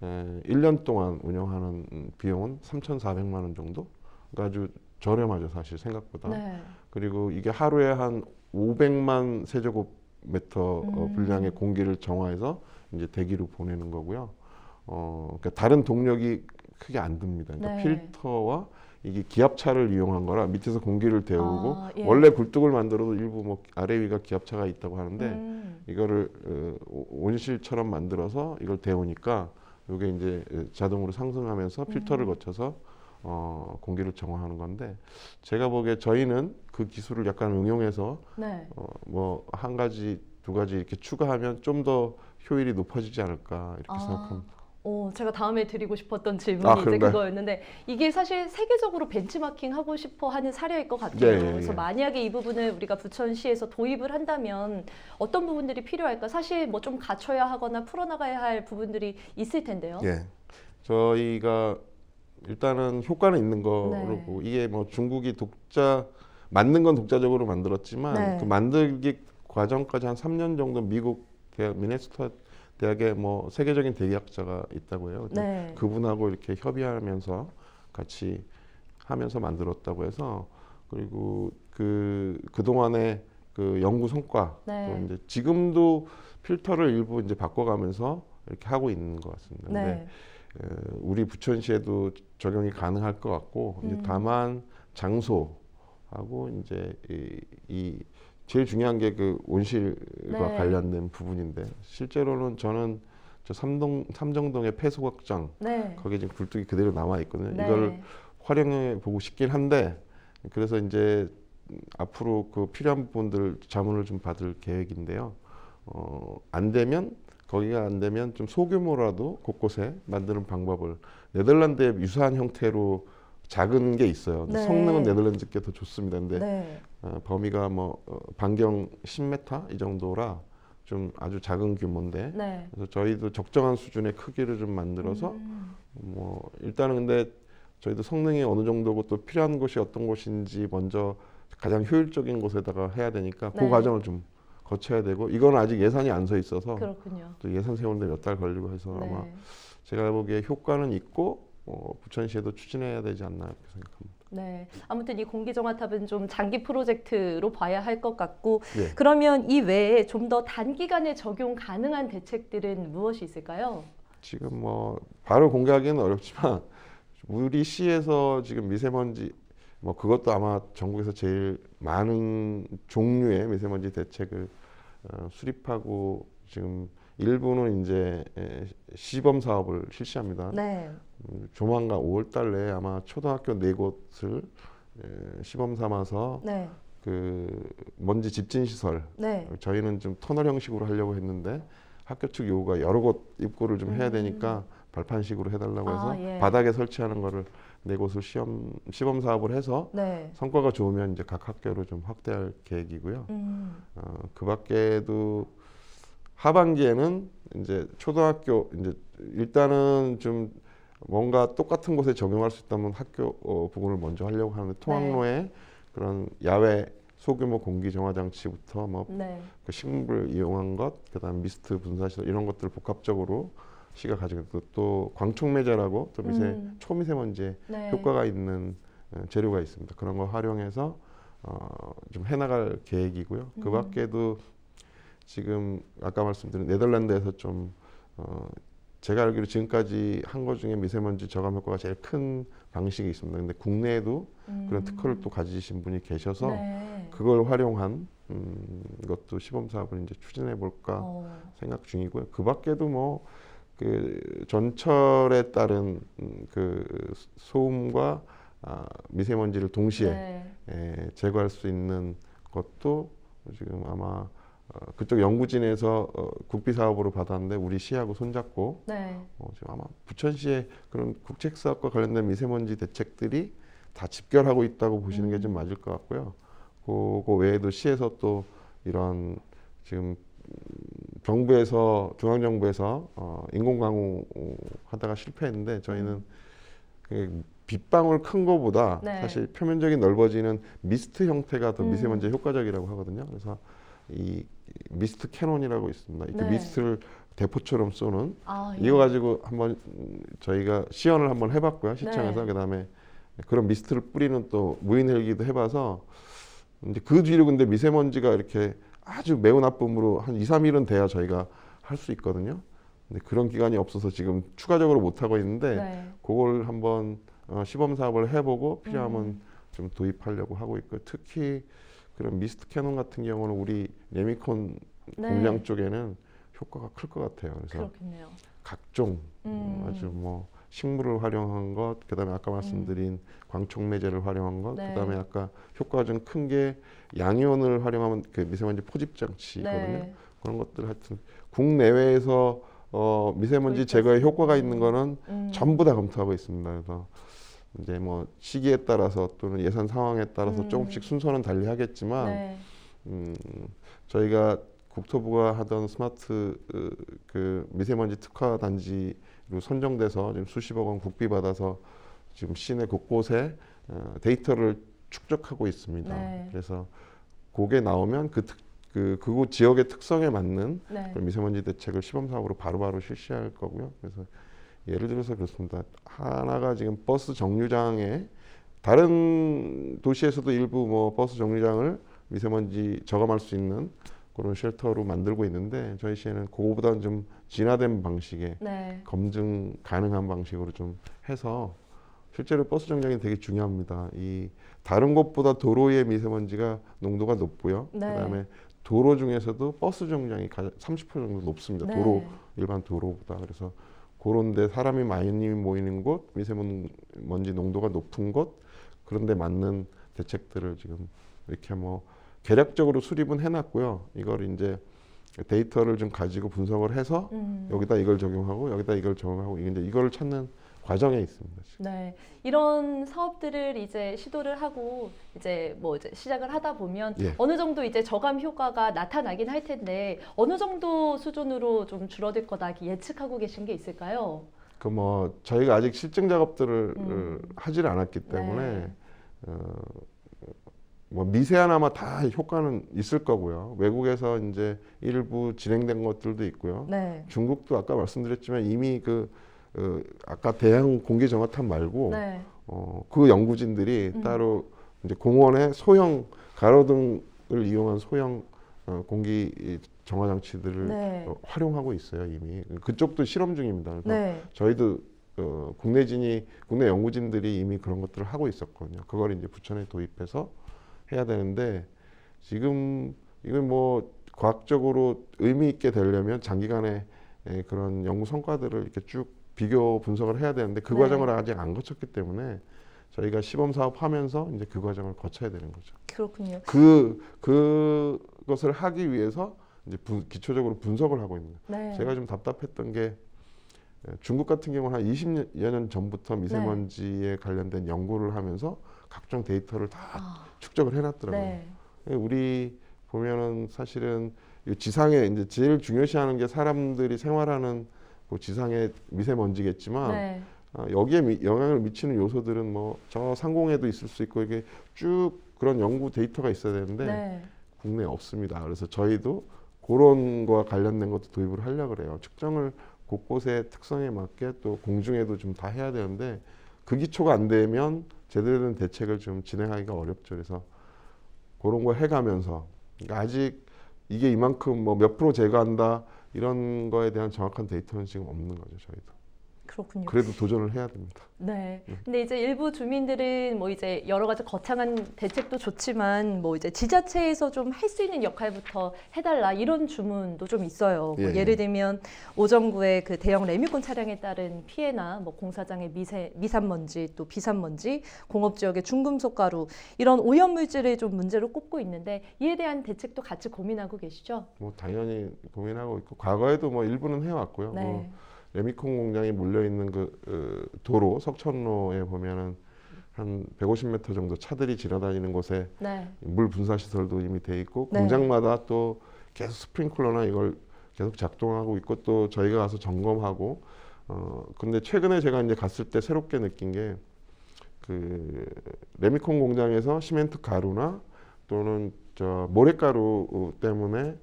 1년 동안 운영하는 비용은 3,400만 원 정도? 그러니까 아주 저렴하죠, 사실 생각보다. 네. 그리고 이게 하루에 한 500만 세제곱미터 분량의 공기를 정화해서 이제 대기로 보내는 거고요. 그러니까 다른 동력이 크게 안 듭니다. 그러니까 네. 필터와 이게 기압차를 이용한 거라 밑에서 공기를 데우고 예. 원래 굴뚝을 만들어도 일부 뭐 아래 위가 기압차가 있다고 하는데 이거를 온실처럼 만들어서 이걸 데우니까 이게 이제 자동으로 상승하면서 필터를 거쳐서 공기를 정화하는 건데 제가 보기에 저희는 그 기술을 약간 응용해서 네. 뭐 한 가지 두 가지 이렇게 추가하면 좀 더 효율이 높아지지 않을까 이렇게 생각합니다. 제가 다음에 드리고 싶었던 질문이 이제 그런가요? 그거였는데 이게 사실 세계적으로 벤치마킹 하고 싶어 하는 사례일 것 같아요. 예, 예, 그래서 예. 만약에 이 부분을 우리가 부천시에서 도입을 한다면 어떤 부분들이 필요할까? 사실 뭐 좀 갖춰야 하거나 풀어나가야 할 부분들이 있을 텐데요. 예, 저희가 일단은 효과는 있는 거로 네. 보고 이게 뭐 중국이 만든 건 독자적으로 만들었지만 네. 그 만들기 과정까지 한 3년 정도 미국 대학 미네소타 대학에 뭐 세계적인 대기학자가 있다고 해요. 네. 그분하고 이렇게 협의하면서 같이 하면서 만들었다고 해서 그리고 그동안의 그 연구 성과 네. 또 이제 지금도 필터를 일부 이제 바꿔가면서 이렇게 하고 있는 것 같습니다. 네. 근데 우리 부천시에도 적용이 가능할 것 같고 이제 다만 장소하고 이제 이 제일 중요한 게 그 온실과 네. 관련된 부분인데 실제로는 저는 저 삼정동의 폐소각장 네. 거기에 지금 굴뚝이 그대로 남아 있거든요. 네. 이걸 활용해 보고 싶긴 한데 그래서 이제 앞으로 그 필요한 부분들 자문을 좀 받을 계획인데요. 안 되면 거기가 안 되면 좀 소규모라도 곳곳에 만드는 방법을 네덜란드의 유사한 형태로 작은 게 있어요. 네. 성능은 네덜란드 게 더 좋습니다. 근데 네. 범위가 뭐 반경 10m 이 정도라 좀 아주 작은 규모인데 네. 그래서 저희도 적정한 수준의 크기를 좀 만들어서 뭐 일단은 근데 저희도 성능이 어느 정도고 또 필요한 곳이 어떤 곳인지 먼저 가장 효율적인 곳에다가 해야 되니까 네. 그 과정을 좀 거쳐야 되고 이건 아직 예산이 안 서 있어서 그렇군요. 또 예산 세우는데 몇 달 걸리고 해서 네. 아마 제가 보기에 효과는 있고 부천시에도 추진해야 되지 않나 이렇게 생각합니다. 네, 아무튼 이 공기정화탑은 좀 장기 프로젝트로 봐야 할 것 같고 예. 그러면 이 외에 좀 더 단기간에 적용 가능한 대책들은 무엇이 있을까요? 지금 뭐 바로 공개하기는 어렵지만 우리 시에서 지금 미세먼지 뭐 그것도 아마 전국에서 제일 많은 종류의 미세먼지 대책을 수립하고 지금 일부는 이제 시범 사업을 실시합니다. 네. 조만간 5월 달 내에 아마 초등학교 4곳을 시범 삼아서 네. 그 먼지 집진 시설 네. 저희는 좀 터널 형식으로 하려고 했는데 학교 측 요구가 여러 곳 입구를 좀 해야 되니까 발판식으로 해달라고 해서 예. 바닥에 설치하는 거를 4곳을 시범 사업을 해서 네. 성과가 좋으면 이제 각 학교로 좀 확대할 계획이고요. 그 밖에도 하반기에는 이제 초등학교 이제 일단은 좀 뭔가 똑같은 곳에 적용할 수 있다면 학교 부분을 먼저 하려고 하는데 통학로에 그런 야외 소규모 공기 정화 장치부터 뭐 그 식물 이용한 것, 그다음 미스트 분사시설 이런 것들 복합적으로 시가 가지고 있고 또 광촉매제라고 또 초미세먼지에 효과가 있는 재료가 있습니다. 그런 거 활용해서 좀 해나갈 계획이고요. 그 밖에도 지금 아까 말씀드린 네덜란드에서 좀 제가 알기로 지금까지 한 것 중에 미세먼지 저감 효과가 제일 큰 방식이 있습니다. 근데 국내에도 그런 특허를 또 가지신 분이 계셔서 그걸 활용한 것도 시범 사업을 이제 추진해 볼까 생각 중이고요. 그 밖에도 뭐 그 전철에 따른 그 소음과 미세먼지를 동시에 제거할 수 있는 것도 지금 아마 그쪽 연구진에서 국비 사업으로 받았는데 우리 시하고 손잡고 지금 아마 부천시의 그런 국책 사업과 관련된 미세먼지 대책들이 다 집결하고 있다고 보시는 게 좀 맞을 것 같고요. 그거 외에도 시에서 또 이런 지금 정부에서 중앙정부에서 인공강우 하다가 실패했는데 저희는 그 빗방울 큰 거보다 사실 표면적인 넓어지는 미스트 형태가 더 미세먼지에 효과적이라고 하거든요. 그래서 이 미스트 캐논이라고 있습니다. 이렇게 미스트를 대포처럼 쏘는 이거 가지고 한번 저희가 시연을 한번 해봤고요. 시청에서 그다음에 그런 미스트를 뿌리는 또 무인 헬기도 해봐서 이제 그 뒤로 근데 미세먼지가 이렇게 아주 매우 나쁨으로 한 2-3일은 돼야 저희가 할 수 있거든요. 근데 그런 기간이 없어서 지금 추가적으로 못 하고 있는데 그걸 한번 시범 사업을 해보고 필요하면 좀 도입하려고 하고 있고 특히 그런 미스트 캐논 같은 경우는 우리 레미콘 공장 쪽에는 효과가 클 것 같아요. 그래서 그렇겠네요. 각종 아주 뭐 식물을 활용한 것, 그다음에 아까 말씀드린 광촉매제를 활용한 것, 그다음에 아까 효과가 좀 큰 게 양이온을 활용하면 그 미세먼지 포집 장치거든요. 그런 것들 하여튼 국내외에서 미세먼지 제거에 효과가 있는 거는 전부 다 검토하고 있습니다. 그래서 이제 뭐 시기에 따라서 또는 예산 상황에 따라서 조금씩 순서는 달리하겠지만 저희가 국토부가 하던 스마트 그 미세먼지 특화 단지로 선정돼서 지금 수십억 원 국비 받아서 지금 시내 곳곳에 데이터를 축적하고 있습니다. 그래서 그게 나오면 그곳 지역의 특성에 맞는 그런 미세먼지 대책을 시범 사업으로 바로바로 실시할 거고요. 그래서 예를 들어서 그렇습니다. 하나가 지금 버스 정류장에 다른 도시에서도 일부 뭐 버스 정류장을 미세먼지 저감할 수 있는 그런 쉘터로 만들고 있는데 저희 시에는 그거보다는 좀 진화된 방식의 검증 가능한 방식으로 좀 해서 실제로 버스 정류장이 되게 중요합니다. 이 다른 곳보다 도로의 미세먼지가 농도가 높고요. 그다음에 도로 중에서도 버스 정류장이 30% 정도 높습니다. 도로 일반 도로보다. 그래서 그런데 사람이 많이 모이는 곳, 미세먼지 농도가 높은 곳 그런 데 맞는 대책들을 지금 이렇게 뭐 계략적으로 수립은 해놨고요. 이걸 이제 데이터를 좀 가지고 분석을 해서 여기다 이걸 적용하고 여기다 이걸 적용하고 이제 이걸 찾는 과정에 있습니다. 지금. 네, 이런 사업들을 이제 시도를 하고 이제 뭐 이제 시작을 하다 보면 어느 정도 이제 저감 효과가 나타나긴 할 텐데 어느 정도 수준으로 좀 줄어들 거다 예측하고 계신 게 있을까요? 그 뭐 저희가 아직 실증 작업들을 하질 않았기 때문에 뭐 미세하나마 다 효과는 있을 거고요. 외국에서 이제 일부 진행된 것들도 있고요. 네. 중국도 아까 말씀드렸지만 이미 아까 대형 공기 정화탄 말고 네. 그 연구진들이 따로 이제 공원의 소형 가로등을 이용한 소형 공기 정화 장치들을 네. 활용하고 있어요. 이미 그쪽도 실험 중입니다. 그래서 네. 저희도 국내 연구진들이 이미 그런 것들을 하고 있었거든요. 그걸 이제 부천에 도입해서 해야 되는데 지금 이건 뭐 과학적으로 의미 있게 되려면 장기간의 그런 연구 성과들을 이렇게 쭉 비교 분석을 해야 되는데 그 네. 과정을 아직 안 거쳤기 때문에 저희가 시범 사업하면서 이제 그 과정을 거쳐야 되는 거죠. 그렇군요. 그것을 하기 위해서 이제 기초적으로 분석을 하고 있는 거예요. 네. 제가 좀 답답했던 게 중국 같은 경우는 한 20여 년 전부터 미세먼지에 관련된 연구를 하면서 각종 데이터를 다 축적을 해놨더라고요. 네. 우리 보면은 사실은 이 지상에 이제 제일 중요시하는 게 사람들이 생활하는 그 지상의 미세먼지겠지만 네. 여기에 영향을 미치는 요소들은 뭐 저 상공에도 있을 수 있고 이게 쭉 그런 연구 데이터가 있어야 되는데 네. 국내에 없습니다. 그래서 저희도 그런 거와 관련된 것도 도입을 하려고 그래요. 측정을 곳곳의 특성에 맞게 또 공중에도 좀 다 해야 되는데 그 기초가 안 되면 제대로 된 대책을 좀 진행하기가 어렵죠. 그래서 그런 거 해가면서 그러니까 아직 이게 이만큼 뭐 몇 프로 제거한다 이런 거에 대한 정확한 데이터는 지금 없는 거죠. 저희도. 그렇군요. 그래도 도전을 해야 됩니다. 네. 근데 이제 일부 주민들은 뭐 이제 여러 가지 거창한 대책도 좋지만 뭐 이제 지자체에서 좀 할 수 있는 역할부터 해달라 이런 주문도 좀 있어요. 뭐 예. 예를 들면 오정구의 그 대형 레미콘 차량에 따른 피해나 뭐 공사장의 미산먼지 또 비산먼지, 공업 지역의 중금속 가루 이런 오염 물질을 좀 문제로 꼽고 있는데 이에 대한 대책도 같이 고민하고 계시죠? 뭐 당연히 고민하고 있고 과거에도 뭐 일부는 해왔고요. 네. 뭐 레미콘 공장이 몰려 있는 그 도로 석천로에 보면은 한 150m 정도 차들이 지나다니는 곳에 네. 물 분사 시설도 이미 돼 있고 네. 공장마다 또 계속 스프링클러나 이걸 계속 작동하고 있고 또 저희가 가서 점검하고 근데 최근에 제가 이제 갔을 때 새롭게 느낀 게 그 레미콘 공장에서 시멘트 가루나 또는 저 모래가루 때문에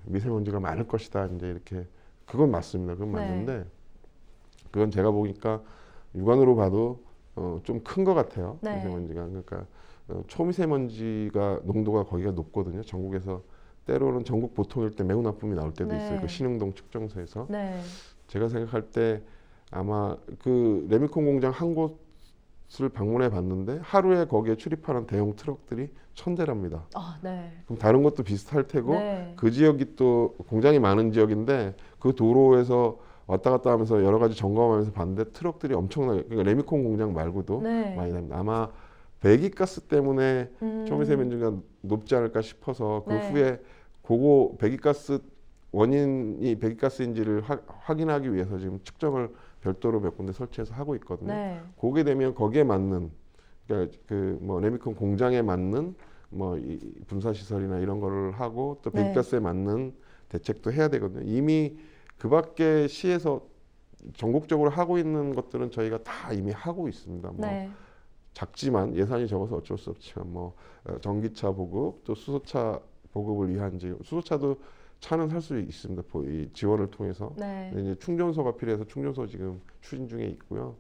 미세먼지가 많을 것이다 이제 이렇게 그건 맞습니다. 그건 맞는데 네. 그건 제가 보니까 육안으로 봐도 좀 큰 것 같아요. 네. 미세먼지가 그러니까 초미세먼지가 농도가 거기가 높거든요. 전국에서 때로는 전국 보통일 때 매우 나쁨이 나올 때도 네. 있어요. 그 신흥동 측정소에서 네. 제가 생각할 때 아마 그 레미콘 공장 한 곳을 방문해 봤는데 하루에 거기에 출입하는 대형 트럭들이 1000대랍니다. 아, 네. 그럼 다른 것도 비슷할 테고 네. 그 지역이 또 공장이 많은 지역인데 그 도로에서 왔다 갔다 하면서 여러 가지 점검하면서 봤는데 트럭들이 엄청나게 그러니까 레미콘 공장 말고도 네. 많이 납니다. 아마 배기가스 때문에 초미세먼지가 높지 않을까 싶어서 그 네. 후에 그거 배기가스 원인이 배기가스인지를 확인하기 위해서 지금 측정을 별도로 몇 군데 설치해서 하고 있거든요. 네. 그게 되면 거기에 맞는 그러니까 그 뭐 레미콘 공장에 맞는 뭐 이 분사 시설이나 이런 거를 하고 또 네. 배기가스에 맞는 대책도 해야 되거든요. 이미 그밖에 시에서 전국적으로 하고 있는 것들은 저희가 다 이미 하고 있습니다. 뭐 네. 작지만 예산이 적어서 어쩔 수 없지만 뭐 전기차 보급 또 수소차 보급을 위한 지금 수소차도 차는 살 수 있습니다. 이 지원을 통해서. 네. 근데 이제 충전소가 필요해서 충전소 지금 추진 중에 있고요.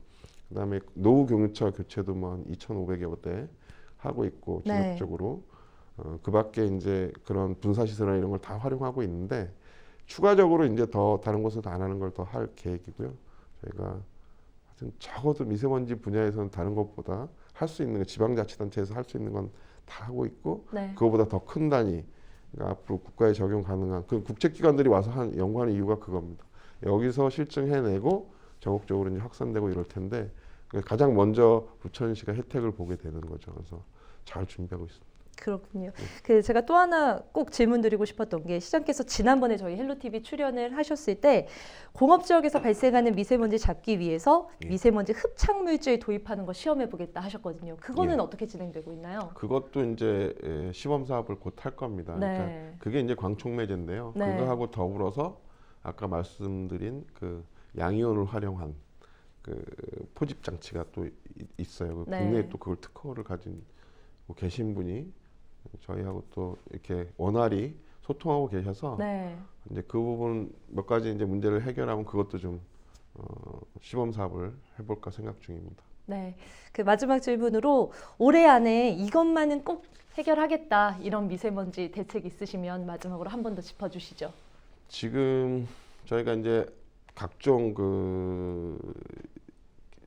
그다음에 노후 경유차 교체도 뭐 한 2,500여 대 하고 있고 네. 지속적으로 그밖에 이제 그런 분사 시설이나 이런 걸 다 활용하고 있는데 추가적으로 이제 더 다른 곳에서 안 하는 걸 더 할 계획이고요. 저희가 하여튼 적어도 미세먼지 분야에서는 다른 것보다 할 수 있는 거 지방자치단체에서 할 수 있는 건 다 하고 있고 네. 그거보다 더 큰 단위 그러니까 앞으로 국가에 적용 가능한 그 국제기관들이 와서 연구하는 이유가 그겁니다. 여기서 실증해내고 전국적으로 이제 확산되고 이럴 텐데 가장 먼저 부천시가 혜택을 보게 되는 거죠. 그래서 잘 준비하고 있습니다. 그렇군요. 그 제가 또 하나 꼭 질문드리고 싶었던 게 시장께서 지난번에 저희 헬로TV 출연을 하셨을 때 공업 지역에서 발생하는 미세먼지 잡기 위해서 미세먼지 흡착 물질 도입하는 거 시험해 보겠다 하셨거든요. 그거는 어떻게 진행되고 있나요? 그것도 이제 시범 사업을 곧 할 겁니다. 네. 그러니까 그게 이제 광촉매제인데요. 네. 그거하고 더불어서 아까 말씀드린 그 양이온을 활용한 그 포집 장치가 또 있어요. 네. 국내에 또 그걸 특허를 가진 계신 분이 저희하고 또 이렇게 원활히 소통하고 계셔서 네. 이제 그 부분 몇 가지 이제 문제를 해결하면 그것도 좀 시범 사업을 해볼까 생각 중입니다. 네. 그 마지막 질문으로 올해 안에 이것만은 꼭 해결하겠다 이런 미세먼지 대책 있으시면 마지막으로 한 번 더 짚어주시죠. 지금 저희가 이제 각종 그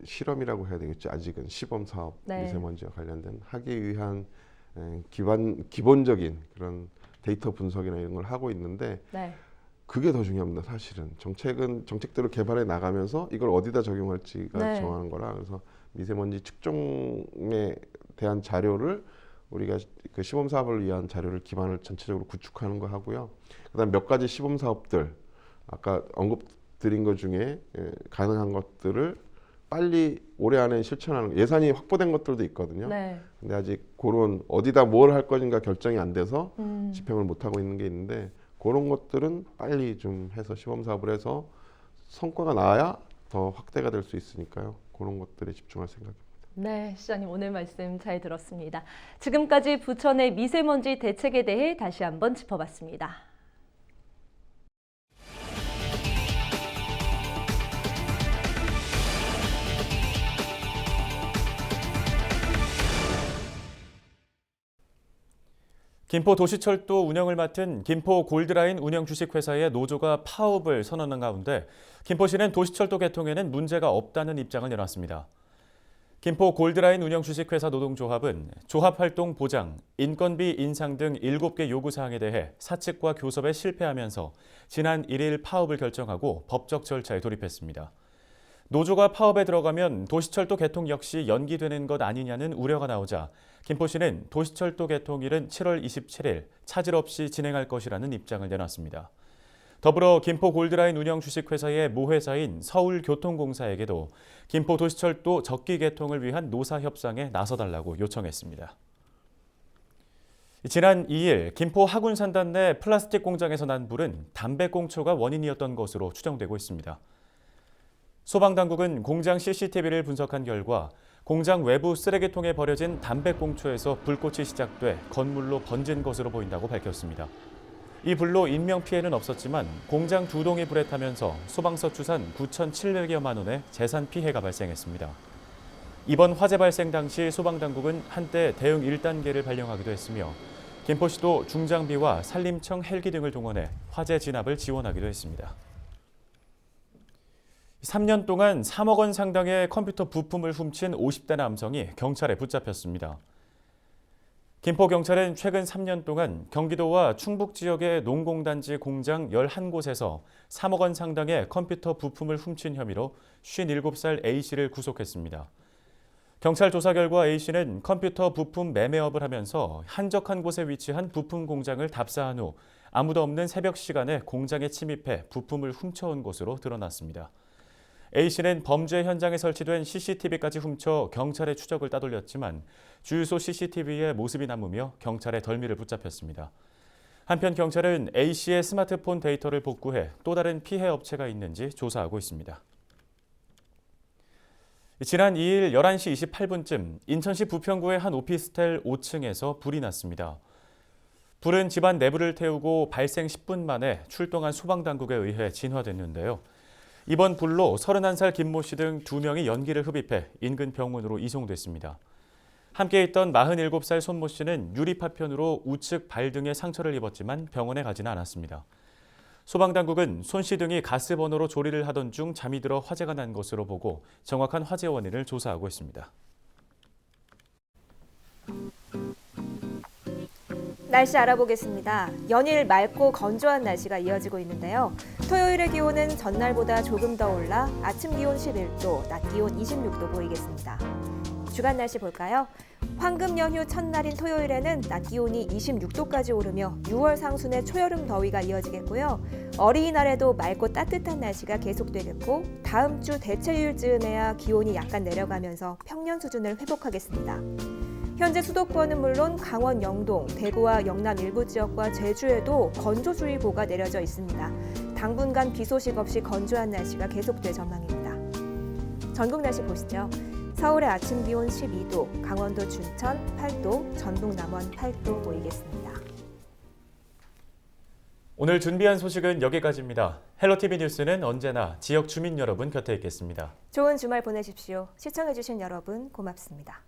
실험이라고 해야 되겠죠. 아직은 시범 사업 네. 미세먼지와 관련된 하기 위한 기본적인 그런 데이터 분석이나 이런 걸 하고 있는데 네. 그게 더 중요합니다. 사실은 정책은 정책대로 개발해 나가면서 이걸 어디다 적용할지가 네. 정하는 거라. 그래서 미세먼지 측정에 대한 자료를 우리가 그 시범 사업을 위한 자료를 기반을 전체적으로 구축하는 거 하고요. 그다음 몇 가지 시범 사업들 아까 언급드린 것 중에 가능한 것들을 빨리 올해 안에 실천하는 예산이 확보된 것들도 있거든요. 네. 근데 아직 그런 어디다 뭘 할 것인가 결정이 안 돼서 집행을 못 하고 있는 게 있는데 그런 것들은 빨리 좀 해서 시범 사업을 해서 성과가 나야 더 확대가 될 수 있으니까요. 그런 것들에 집중할 생각입니다. 네, 시장님 오늘 말씀 잘 들었습니다. 지금까지 부천의 미세먼지 대책에 대해 다시 한번 짚어봤습니다. 김포도시철도 운영을 맡은 김포 골드라인 운영 주식회사의 노조가 파업을 선언한 가운데 김포시는 도시철도 개통에는 문제가 없다는 입장을 내놨습니다. 김포 골드라인 운영 주식회사 노동조합은 조합활동 보장, 인건비 인상 등 7개 요구사항에 대해 사측과 교섭에 실패하면서 지난 1일 파업을 결정하고 법적 절차에 돌입했습니다. 노조가 파업에 들어가면 도시철도 개통 역시 연기되는 것 아니냐는 우려가 나오자 김포시는 도시철도 개통일은 7월 27일 차질 없이 진행할 것이라는 입장을 내놨습니다. 더불어 김포 골드라인 운영 주식회사의 모회사인 서울교통공사에게도 김포 도시철도 적기 개통을 위한 노사 협상에 나서달라고 요청했습니다. 지난 2일 김포 하군산단 내 플라스틱 공장에서 난 불은 담배꽁초가 원인이었던 것으로 추정되고 있습니다. 소방당국은 공장 CCTV를 분석한 결과 공장 외부 쓰레기통에 버려진 담배꽁초에서 불꽃이 시작돼 건물로 번진 것으로 보인다고 밝혔습니다. 이 불로 인명피해는 없었지만 공장 2동이 불에 타면서 소방서 추산 9,700여만 원의 재산 피해가 발생했습니다. 이번 화재 발생 당시 소방당국은 한때 대응 1단계를 발령하기도 했으며 김포시도 중장비와 산림청 헬기 등을 동원해 화재 진압을 지원하기도 했습니다. 3년 동안 3억 원 상당의 컴퓨터 부품을 훔친 50대 남성이 경찰에 붙잡혔습니다. 김포경찰은 최근 3년 동안 경기도와 충북 지역의 농공단지 공장 11곳에서 3억 원 상당의 컴퓨터 부품을 훔친 혐의로 57살 A씨를 구속했습니다. 경찰 조사 결과 A씨는 컴퓨터 부품 매매업을 하면서 한적한 곳에 위치한 부품 공장을 답사한 후 아무도 없는 새벽 시간에 공장에 침입해 부품을 훔쳐온 것으로 드러났습니다. A씨는 범죄 현장에 설치된 CCTV까지 훔쳐 경찰의 추적을 따돌렸지만 주유소 CCTV에 모습이 남으며 경찰의 덜미를 붙잡혔습니다. 한편 경찰은 A씨의 스마트폰 데이터를 복구해 또 다른 피해 업체가 있는지 조사하고 있습니다. 지난 2일 11시 28분쯤 인천시 부평구의 한 오피스텔 5층에서 불이 났습니다. 불은 집안 내부를 태우고 발생 10분 만에 출동한 소방당국에 의해 진화됐는데요. 이번 불로 31살 김모 씨 등 2명이 연기를 흡입해 인근 병원으로 이송됐습니다. 함께 있던 47살 손모 씨는 유리 파편으로 우측 발 등에 상처를 입었지만 병원에 가지는 않았습니다. 소방당국은 손 씨 등이 가스 버너로 조리를 하던 중 잠이 들어 화재가 난 것으로 보고 정확한 화재 원인을 조사하고 있습니다. 날씨 알아보겠습니다. 연일 맑고 건조한 날씨가 이어지고 있는데요. 토요일의 기온은 전날보다 조금 더 올라 아침 기온 11도, 낮 기온 26도 보이겠습니다. 주간 날씨 볼까요? 황금 연휴 첫날인 토요일에는 낮 기온이 26도까지 오르며 6월 상순의 초여름 더위가 이어지겠고요. 어린이날에도 맑고 따뜻한 날씨가 계속되겠고 다음 주 대체휴일쯤에야 기온이 약간 내려가면서 평년 수준을 회복하겠습니다. 현재 수도권은 물론 강원 영동, 대구와 영남 일부 지역과 제주에도 건조주의보가 내려져 있습니다. 당분간 비 소식 없이 건조한 날씨가 계속될 전망입니다. 전국 날씨 보시죠. 서울의 아침 기온 12도, 강원도 춘천 8도, 전북 남원 8도 보이겠습니다. 오늘 준비한 소식은 여기까지입니다. 헬로티비 뉴스는 언제나 지역 주민 여러분 곁에 있겠습니다. 좋은 주말 보내십시오. 시청해주신 여러분 고맙습니다.